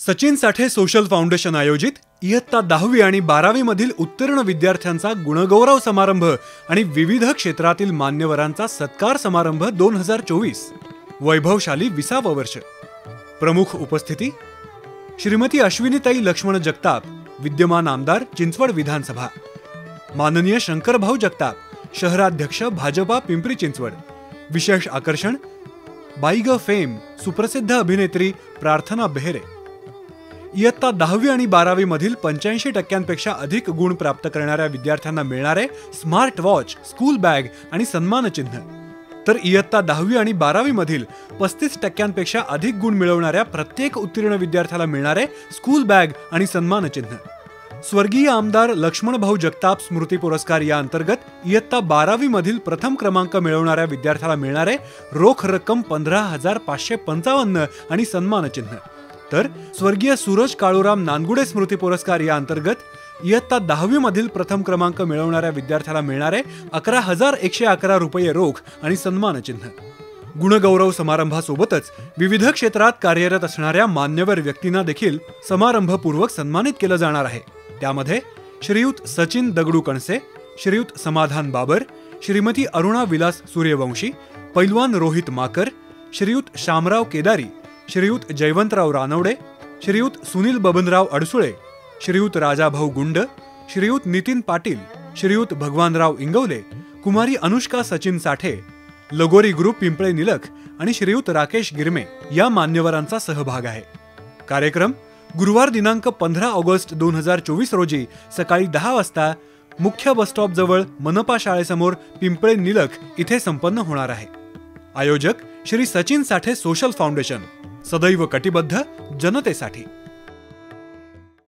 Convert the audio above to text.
सचिन साठे social foundation आयोजित इयत्ता 10वी आणि 12वी मधील उत्तीर्ण विद्यार्थ्यांचा गुणगौरव समारंभ आणि विविध क्षेत्रातील मान्यवरांचा सत्कार समारंभ 2024 वैभवशाली 20वे वर्ष। प्रमुख उपस्थिती श्रीमती अश्विनीताई लक्ष्मण जगताप, विद्यमान आमदार चिंचवड विधानसभा, माननीय शंकरभाऊ जगताप, शहराध्यक्ष भाजपा पिंपरी चिंचवड। विशेष आकर्षण बाईग फेम सुप्रसिद्ध अभिनेत्री प्रार्थना बेहरे। इयत्ता 10वी आणि 12वी मधील 85% अधिक गुण प्राप्त करणाऱ्या विद्यार्थ्यांना मिळणारे स्मार्ट वॉच, स्कूल बॅग आणि सन्मानचिन्ह, तर इयत्ता 10वी आणि 12वी मधील 35% अधिक गुण मिळवणाऱ्या प्रत्येक उत्तीर्ण विद्यार्थ्याला मिळणारे स्कूल बॅग आणि सन्मानचिन्ह। स्वर्गीय आमदार लक्ष्मणभाऊ जगताप स्मृती पुरस्कार या अंतर्गत इयत्ता 12वी मधील प्रथम क्रमांक मिळवणाऱ्या विद्यार्थ्याला मिळणारे रोख रक्कम 15,555 आणि सन्मानचिन्ह, तर स्वर्गीय सूरज काळूराम नानगुडे स्मृती पुरस्कार या अंतर्गत इयत्ता 10वी मधील प्रथम क्रमांक मिळवणाऱ्या विद्यार्थ्याला मिळणारे 11,111 रुपये रोख आणि सन्मानचिन्ह। गुणगौरव समारंभासोबतच विविध क्षेत्रात कार्यरत असणाऱ्या मान्यवर व्यक्तींना देखील समारंभपूर्वक सन्मानित केलं जाणार आहे। त्यामध्ये श्रीयुत सचिन दगडू कणसे, श्रीयुत समाधान बाबर, श्रीमती अरुणा विलास सूर्यवंशी, पैलवान रोहित माकर, श्रीयुत शामराव केदारी, श्रीयुत जयवंतराव रानवडे, श्रीयुत सुनील बबनराव अडसुळे, श्रीयुत राजाभाऊ गुंड, श्रीयुत नितीन पाटील, श्रीयुत भगवानराव इंगवले, कुमारी अनुष्का सचिन साठे, लगोरी ग्रुप पिंपळे निलख आणि श्रीयुत राकेश गिरमे या मान्यवरांचा सहभाग आहे। कार्यक्रम गुरुवार दिनांक 15 ऑगस्ट 2024 रोजी सकाळी 10 वाजता मुख्य बस स्टॉप जवळ मनपा शाळेसमोर पिंपळे निलख इथे संपन्न होणार आहे। आयोजक श्री सचिन साठे सोशल फाउंडेशन, सदैव कटिबद्ध जनतेसाठी।